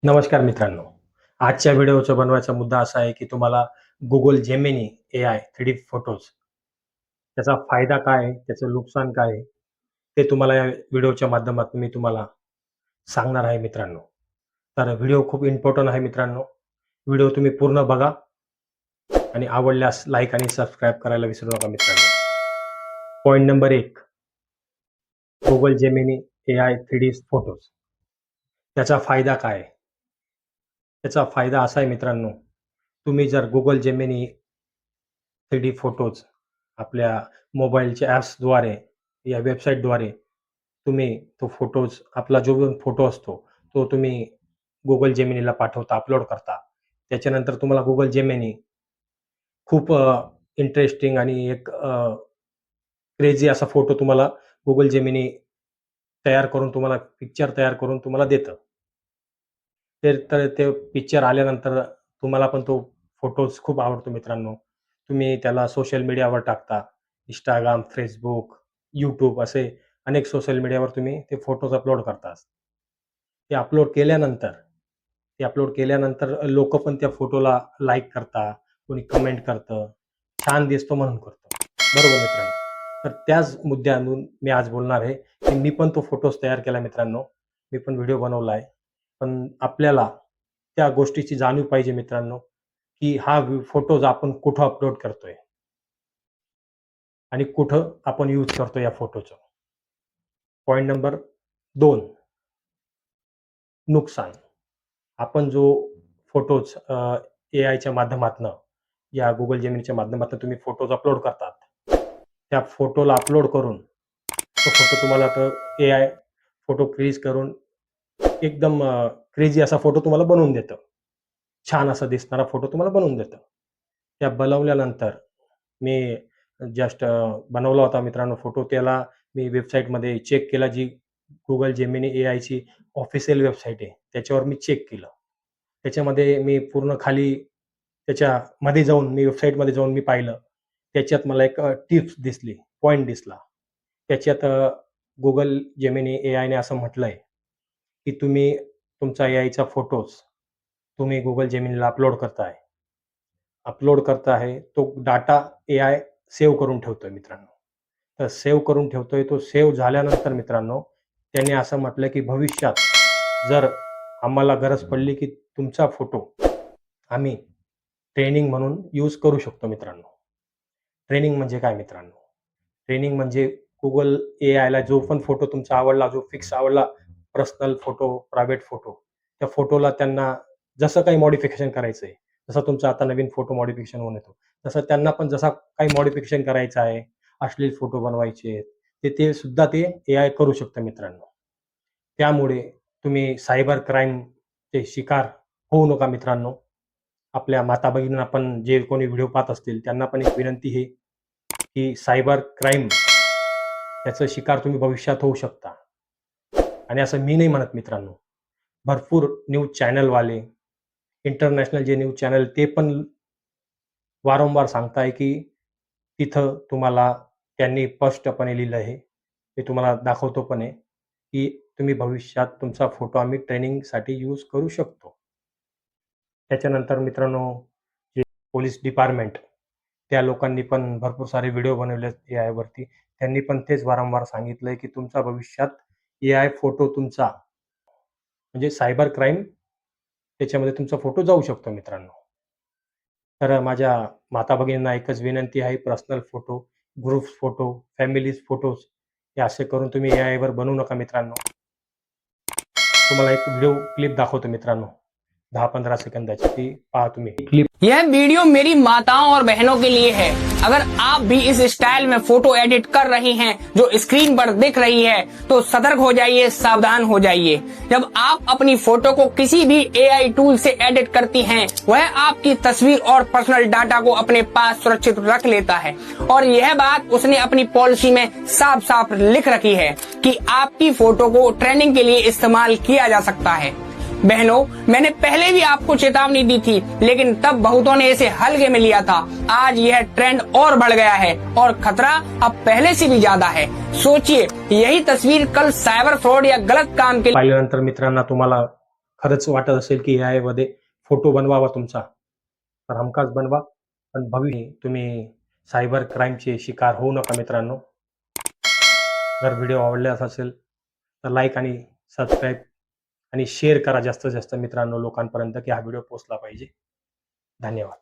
नमस्कार मित्रांनो. आजच्या व्हिडिओचा बनवायचा मुद्दा असा आहे की तुम्हाला Google Gemini AI 3D photos त्याचा फायदा काय आहे, त्याचं नुकसान काय आहे, ते तुम्हाला या व्हिडिओच्या माध्यमातून मी तुम्हाला सांगणार आहे मित्रांनो. तर व्हिडिओ खूप इम्पोर्टंट आहे मित्रांनो. व्हिडिओ तुम्ही पूर्ण बघा आणि आवडल्यास लाईक आणि सबस्क्राईब करायला विसरू नका मित्रांनो. Point number 1, Google Gemini AI 3D photos. त्याचा फायदा काय आहे? त्याचा फायदा असा आहे मित्रांनो, तुम्ही जर Google Gemini 3D फोटोज आपल्या मोबाईलच्या ॲप्सद्वारे या वेबसाईटद्वारे तुम्ही तो फोटोज आपला जो पण फोटो असतो, तो तुम्ही Google Geminiला पाठवता, अपलोड करता. त्याच्यानंतर तुम्हाला Google Gemini खूप इंटरेस्टिंग आणि एक क्रेझी असा फोटो तुम्हाला Google Gemini तयार करून तुम्हाला पिक्चर तयार करून तुम्हाला देतं. तर ते पिक्चर आल्यानंतर तुम्हाला पण तो फोटोज खूप आवडतो मित्रांनो. तुम्ही त्याला सोशल मीडियावर टाकता. Instagram, Facebook, YouTube असे अनेक सोशल मीडियावर तुम्ही ते फोटोज अपलोड करता. ते अपलोड केल्यानंतर लोकं पण त्या फोटोला लाईक करता, कोणी कमेंट करतं, छान दिसतो म्हणून करतो. बरोबर मित्रांनो. तर त्याच मुद्द्यावरून मी आज बोलणार आहे, की मी पण तो फोटोज तयार केला मित्रांनो. मी पण व्हिडिओ बनवला आहे. पण आपल्याला त्या गोष्टीची जाणीव पाहिजे मित्रांनो, की हा फोटोज आपण कुठं अपलोड करतोय आणि कुठं आपण यूज करतोय या फोटोचं. पॉइंट नंबर 2, नुकसान. आपण जो फोटोज एआयच्या माध्यमातनं या Google Geminiच्या माध्यमातून तुम्ही फोटोज अपलोड करतात. त्या फोटोला अपलोड करून तो फोटो तुम्हाला तर एआय फोटो क्रिएट करून एकदम क्रेझी असा फोटो तुम्हाला बनवून देतं. छान असा दिसणारा फोटो तुम्हाला बनवून देतं. त्या बनवल्यानंतर मी जस्ट बनवला होता मित्रांनो फोटो. त्याला मी वेबसाईटमध्ये चेक केला, जी Google Gemini एआयची ऑफिशियल वेबसाईट आहे. त्याच्यावर मी चेक केलं. त्याच्यामध्ये मी पूर्ण खाली त्याच्यामध्ये जाऊन मी वेबसाईटमध्ये जाऊन मी पाहिलं. त्याच्यात मला एक टिप्स दिसली, पॉइंट दिसला. त्याच्यात Google Gemini एआयने असं म्हटलंय, की तुम्ही तुमचा एआयचा फोटोज तुम्ही Google Geminiला अपलोड करताय, तो डाटा एआय सेव्ह करून ठेवतोय मित्रांनो. तर सेव्ह करून ठेवतोय, तो सेव्ह झाल्यानंतर मित्रांनो, त्याने असं म्हटलं, की भविष्यात जर आम्हाला गरज पडली, की तुमचा फोटो आम्ही ट्रेनिंग म्हणून यूज करू शकतो मित्रांनो. ट्रेनिंग म्हणजे काय मित्रांनो? ट्रेनिंग म्हणजे Google एआयला जो पण फोटो तुमचा आवडला, जो फिक्स आवडला, पर्सनल फोटो, प्रायव्हेट फोटो, त्या फोटोला त्यांना जसं काही मॉडिफिकेशन करायचंय, जसं तुमचा आता नवीन फोटो मॉडिफिकेशन होऊन येतो, तसं त्यांना पण जसा काही मॉडिफिकेशन करायचं आहे, अश्लील फोटो बनवायचे आहेत, ते सुद्धा ते एआय करू शकतं मित्रांनो. त्यामुळे तुम्ही सायबर क्राईमचे शिकार होऊ नका मित्रांनो. आपल्या माता-भगिनींना पण जे कोणी व्हिडिओ पाहत असतील, त्यांना पण एक विनंती आहे, की सायबर क्राईम त्याचा शिकार तुम्ही भविष्यात होऊ शकता. आणि असं मी नाही म्हणत मित्रांनो. भरपूर न्यूज चॅनलवाले, इंटरनॅशनल जे न्यूज चॅनल ते पण वारंवार सांगताय, की तिथं तुम्हाला त्यांनी स्पष्टपणे लिहिलं आहे. मी तुम्हाला दाखवतो पण आहे, की तुम्ही भविष्यात तुमचा फोटो आम्ही ट्रेनिंगसाठी यूज करू शकतो. त्याच्यानंतर मित्रांनो, जे पोलीस डिपार्टमेंट त्या लोकांनी पण भरपूर सारे व्हिडिओ बनवलेत एआयवरती. त्यांनी पण तेच वारंवार सांगितलंय, की तुमचा भविष्यात एआय फोटो तुमचा म्हणजे सायबर क्राईम त्याच्यामध्ये तुमचा फोटो जाऊ शकतो मित्रांनो. तर माझ्या माता-भगिनींना एकच विनंती आहे, personal photo, groups photo, families photos हे असे करून तुम्ही एआयवर बनवू नका मित्रांनो. तुम्हाला एक व्हिडिओ क्लिप दाखवतो मित्रांनो. 10-15 सेकंदाची ती पहा तुम्ही. क्लिप यह वीडियो मेरी माताओं और बहनों के लिए है। अगर आप भी इस स्टाइल में फोटो एडिट कर रही हैं जो स्क्रीन पर दिख रही है, तो सतर्क हो जाइए, सावधान हो जाइए। जब आप अपनी फोटो को किसी भी एआई टूल से एडिट करती हैं, वह आपकी तस्वीर और पर्सनल डाटा को अपने पास सुरक्षित रख लेता है और यह बात उसने अपनी पॉलिसी में साफ साफ लिख रखी है कि आपकी फोटो को ट्रेनिंग के लिए इस्तेमाल किया जा सकता है। बहनों, मैंने पहले भी आपको चेतावनी दी थी, लेकिन तब बहुतों ने इसे हल्के में लिया था। आज यह ट्रेंड और बढ़ गया है और खतरा अब पहले से भी ज्यादा है। सोचिए, यही तस्वीर कल साइबर फ्रॉड या गलत काम के पाहिल्यानंतर मित्रांनो तुम्हाला खरंच वाटत असेल की AI मध्ये फोटो बनवावा तुमचा, तर हमखास बनवा. पण तुम्ही सायबर क्राईमचे शिकार होऊ नका मित्रांनो. जर व्हिडिओ आवडल्यास असेल तर लाईक आणि सबस्क्राईब आणि शेअर करा जास्तीत जास्त मित्रांनो लोकांपर्यंत, की हा व्हिडिओ पोहोचला पाहिजे. धन्यवाद.